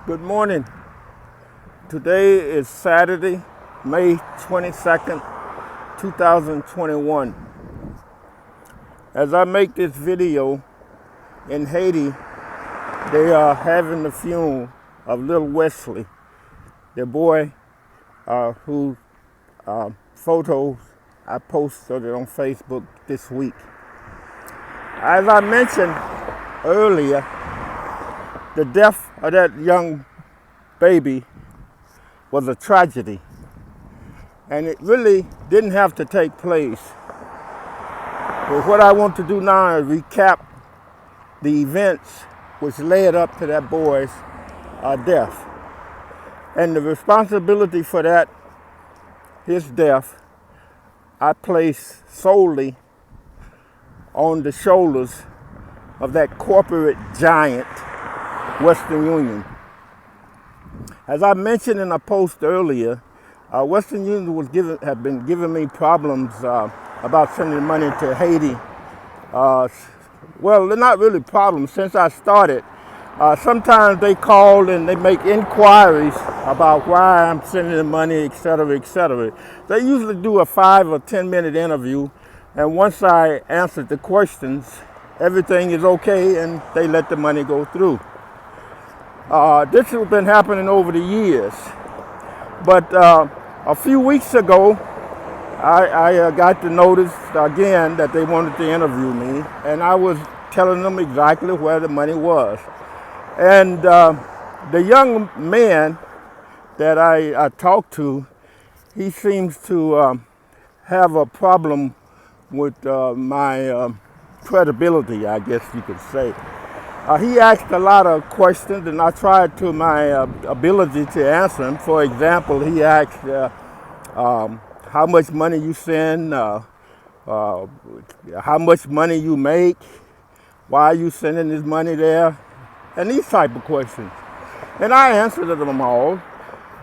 Good morning. Today is Saturday, May 22nd, 2021. As I make this video, in Haiti, they are having the funeral of Li Wesley, the boy whose photos I posted on Facebook this week. As I mentioned earlier, the death of that young baby was a tragedy, and it really didn't have to take place. But what I want to do now is recap the events which led up to that boy's death. And the responsibility for that, his death, I place solely on the shoulders of that corporate giant, Western Union. As I mentioned in a post earlier, Western Union had been giving me problems about sending money to Haiti. Well, they're not really problems. Since I started, sometimes they call and they make inquiries about why I'm sending the money, et cetera, et cetera. They usually do a 5 or 10 minute interview, and once I answered the questions, everything is okay and they let the money go through. This has been happening over the years. But a few weeks ago, I got the notice again that they wanted to interview me, and I was telling them exactly where the money was. And the young man that I talked to, he seems to have a problem with my credibility, I guess you could say. He asked a lot of questions, and I tried to my ability to answer him. For example, he asked how much money you send, how much money you make, why are you sending this money there, and these type of questions. And I answered them all.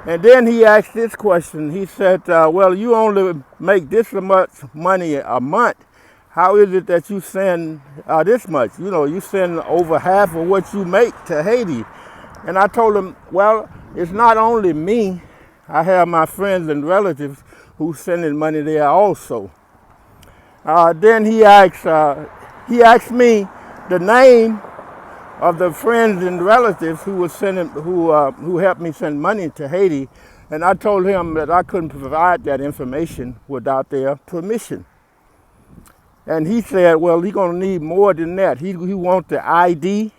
And then he asked this question. He said, well, you only make this much money a month. How is it that you send this much? You know, you send over half of what you make to Haiti. And I told him, well, it's not only me. I have my friends and relatives who sending money there also. Then he asked me the name of the friends and relatives who was who helped me send money to Haiti. And I told him that I couldn't provide that information without their permission. And he said, well, he's going to need more than that. He wants the ID,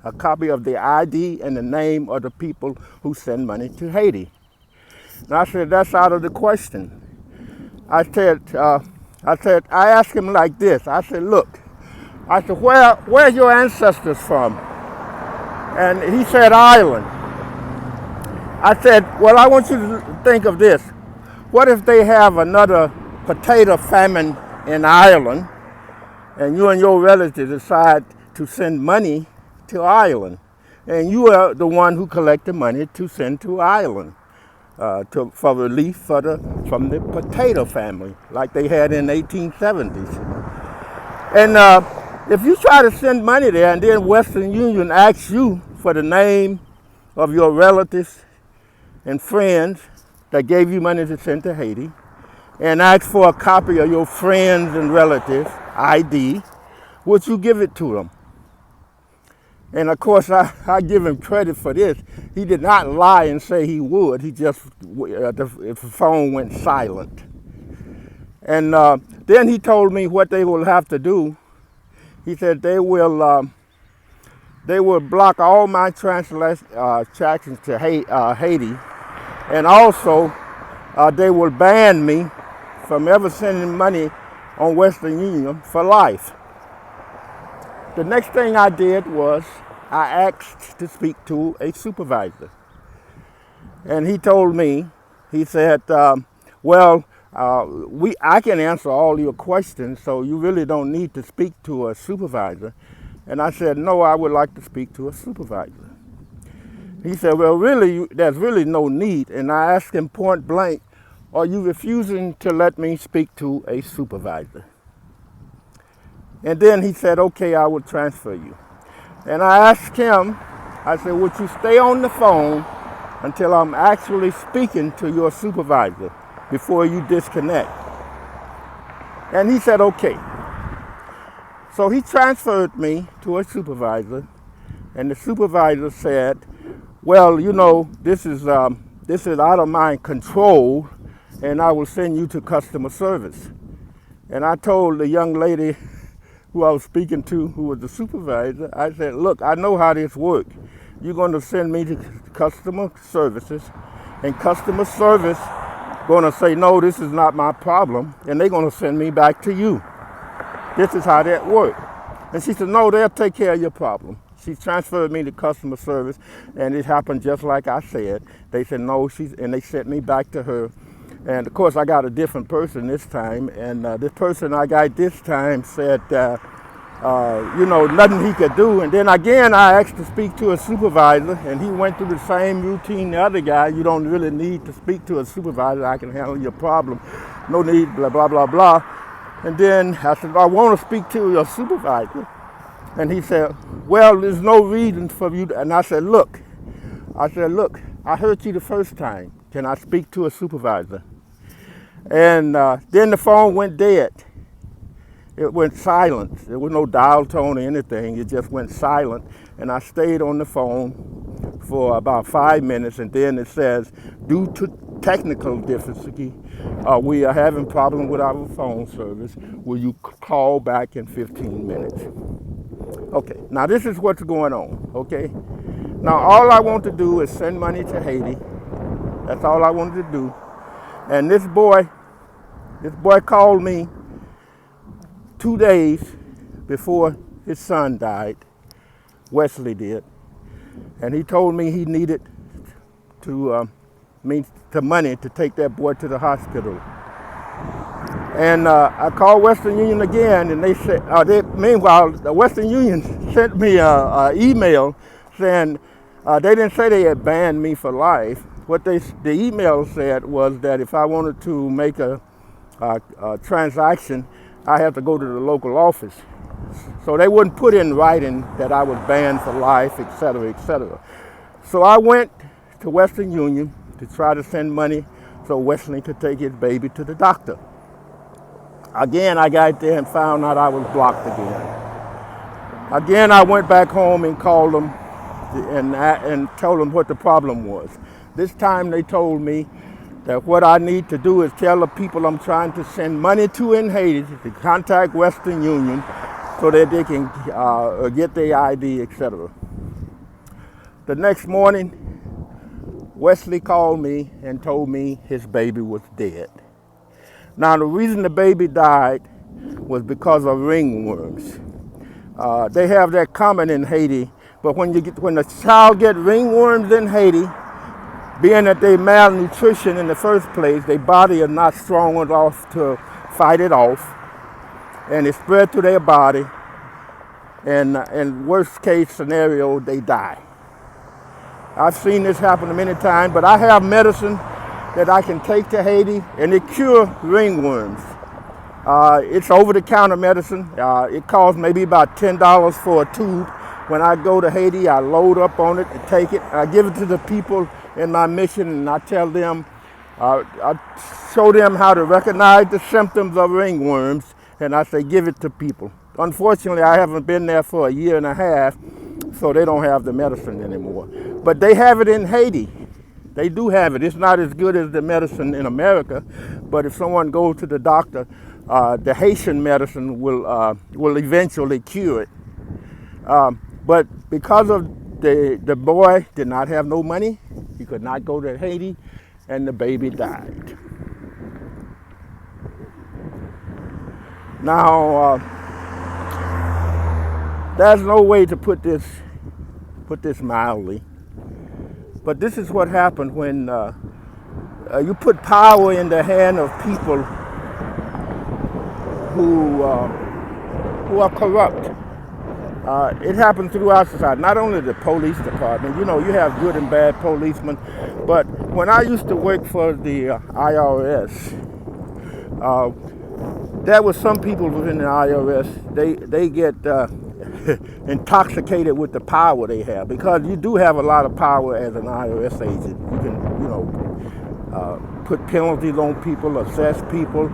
a copy of the ID and the name of the people who send money to Haiti. And I said, that's out of the question. I asked him like this. I said, look, where's your ancestors from? And he said, Ireland. I said, well, I want you to think of this. What if they have another potato famine in Ireland, and you and your relatives decide to send money to Ireland, and you are the one who collect the money to send to Ireland for relief from the potato family, like they had in the 1870s. And if you try to send money there, and then Western Union asks you for the name of your relatives and friends that gave you money to send to Haiti, and ask for a copy of your friends and relatives' ID, would you give it to them? And of course, I give him credit for this. He did not lie and say he would. He just, the phone went silent. And then he told me what they will have to do. He said they will block all my transactions to Haiti, and also they will ban me from ever sending money on Western Union for life. The next thing I did was I asked to speak to a supervisor. And he told me, he said, well, I can answer all your questions, so you really don't need to speak to a supervisor. And I said, no, I would like to speak to a supervisor. He said, well, really, there's really no need. And I asked him point blank, are you refusing to let me speak to a supervisor? And then he said, okay, I will transfer you. And I asked him I said, would you stay on the phone until I'm actually speaking to your supervisor before you disconnect? And he said, okay. So he transferred me to a supervisor, and the supervisor said, well, you know, this is out of my control, and I will send you to customer service. And I told the young lady who I was speaking to, who was the supervisor, I said, look, I know how this works. You're going to send me to customer services, and customer service going to say, no, this is not my problem, and they're going to send me back to you. This is how that works. And she said, no, they'll take care of your problem. She transferred me to customer service, and it happened just like I said. They said no, and they sent me back to her. And of course, I got a different person this time, and this person I got this time said, you know, nothing he could do. And then again, I asked to speak to a supervisor, and he went through the same routine the other guy. You don't really need to speak to a supervisor. I can handle your problem. No need, blah, blah, blah, blah. And then I said, I want to speak to your supervisor. And he said, well, there's no reason for you to, and I said, look, I heard you the first time. Can I speak to a supervisor? And then the phone went dead. It went silent. There was no dial tone or anything. It just went silent. And I stayed on the phone for about 5 minutes, and then it says, due to technical difficulty, we are having problem with our phone service. Will you call back in 15 minutes? Okay, now this is what's going on, okay? Now all I want to do is send money to Haiti. That's all I wanted to do. And this boy called me 2 days before his son died. Wesley did. And he told me he needed money to take that boy to the hospital. And I called Western Union again, and they said, meanwhile, the Western Union sent me an email saying, they didn't say they had banned me for life. What the email said was that if I wanted to make a transaction, I had to go to the local office. So they wouldn't put in writing that I was banned for life, et cetera, et cetera. So I went to Western Union to try to send money so Wesley could take his baby to the doctor. Again, I got there and found out I was blocked again. Again, I went back home and called them and told them what the problem was. This time they told me that what I need to do is tell the people I'm trying to send money to in Haiti to contact Western Union so that they can get their ID, etc. The next morning, Wesley called me and told me his baby was dead. Now, the reason the baby died was because of ringworms. They have that common in Haiti, but when the child gets ringworms in Haiti, being that they malnutrition in the first place, their body is not strong enough to fight it off, and it spread to their body, and in worst case scenario, they die. I've seen this happen many times, but I have medicine that I can take to Haiti, and it cures ringworms. It's over-the-counter medicine. It costs maybe about $10 for a tube. When I go to Haiti, I load up on it and take it. I give it to the people in my mission, and I tell them, I show them how to recognize the symptoms of ringworms, and I say, give it to people. Unfortunately, I haven't been there for a year and a half, so they don't have the medicine anymore. But they have it in Haiti. They do have it. It's not as good as the medicine in America, but if someone goes to the doctor, the Haitian medicine will eventually cure it. But because of the boy did not have no money, he could not go to Haiti, and the baby died. Now, there's no way to put this mildly, but this is what happened when you put power in the hand of people who are corrupt. It happens throughout society, not only the police department. You know, you have good and bad policemen, but when I used to work for the IRS, there were some people within the IRS, they get intoxicated with the power they have, because you do have a lot of power as an IRS agent. You can, put penalties on people, assess people.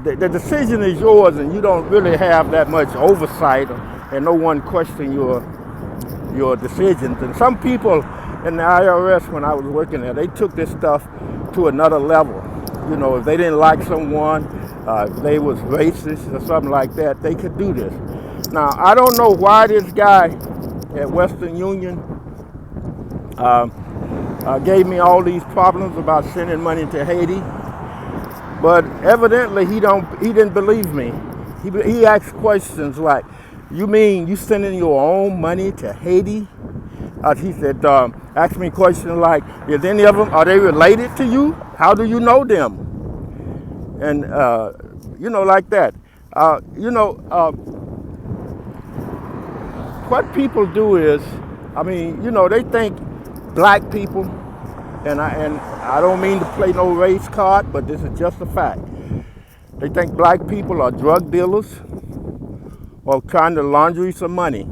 The decision is yours, and you don't really have that much oversight, and no one question your decisions. And some people in the IRS, when I was working there, they took this stuff to another level. If they didn't like someone, if they was racist or something like that, they could do this. Now, I don't know why this guy at Western Union gave me all these problems about sending money to Haiti, but evidently he didn't believe me. He asked questions like, "You mean you sending your own money to Haiti?" He said, asked me questions like, "Is any of them, are they related to you? How do you know them?" And like that. What people do is, they think black people, and I don't mean to play no race card, but this is just a fact. They think black people are drug dealers or trying to launder some money.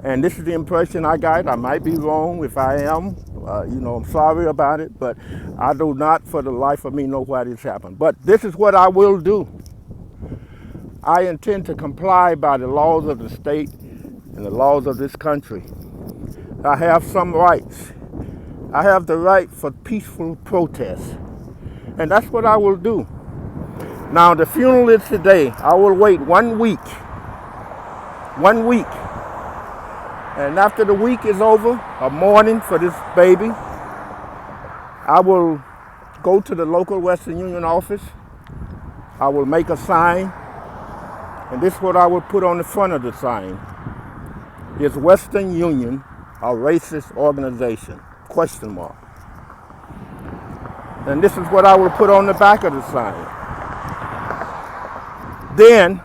And this is the impression I got. I might be wrong. If I am, I'm sorry about it, but I do not for the life of me know why this happened. But this is what I will do. I intend to comply by the laws of the state and the laws of this country. I have some rights. I have the right for peaceful protest, and that's what I will do. Now, the funeral is today. I will wait 1 week. 1 week. And after the week is over, a mourning for this baby, I will go to the local Western Union office. I will make a sign, and this is what I will put on the front of the sign. Is Western Union a racist organization? ? And this is what I will put on the back of the sign. Then,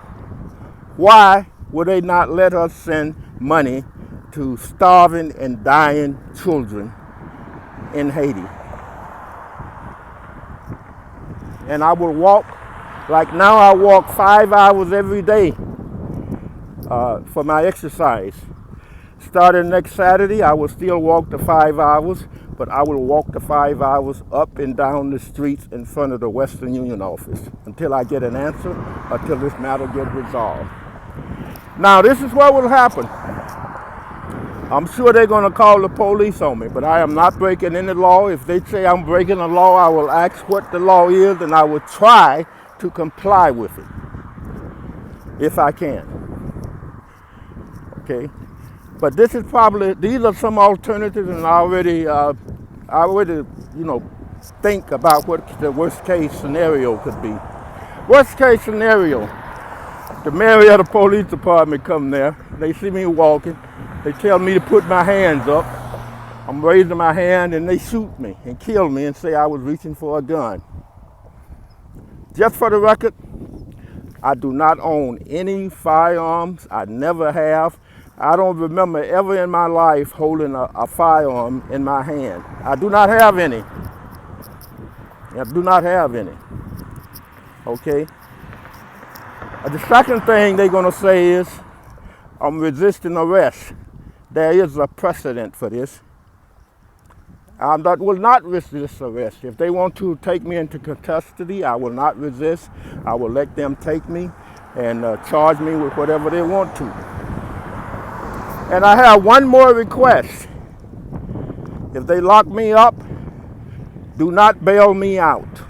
why would they not let us send money to starving and dying children in Haiti? And I will walk, like now I walk 5 hours every day for my exercise. Starting next Saturday, I will still walk the 5 hours, but I will walk the 5 hours up and down the streets in front of the Western Union office until I get an answer, until this matter gets resolved. Now, this is what will happen. I'm sure they're going to call the police on me, but I am not breaking any law. If they say I'm breaking a law, I will ask what the law is, and I will try to comply with it, if I can. Okay? But this is these are some alternatives, and I already think about what the worst case scenario could be. Worst case scenario, the mayor of the police department come there, they see me walking, they tell me to put my hands up, I'm raising my hand, and they shoot me and kill me and say I was reaching for a gun. Just for the record, I do not own any firearms, I never have. I don't remember ever in my life holding a firearm in my hand. I do not have any. I do not have any. Okay? The second thing they're going to say is I'm resisting arrest. There is a precedent for this. I will not resist arrest. If they want to take me into custody, I will not resist. I will let them take me and charge me with whatever they want to. And I have one more request. If they lock me up, do not bail me out.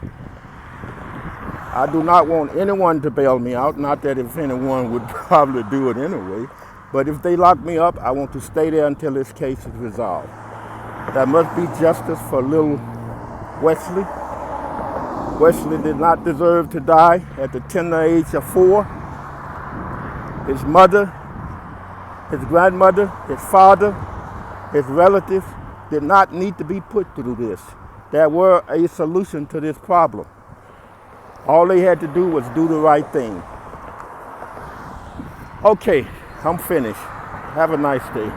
I do not want anyone to bail me out, not that if anyone would probably do it anyway, but if they lock me up, I want to stay there until this case is resolved. There must be justice for little Wesley. Wesley did not deserve to die at the tender age of 4. His mother, his grandmother, his father, his relatives did not need to be put through this. There were a solution to this problem. All they had to do was do the right thing. Okay, I'm finished. Have a nice day.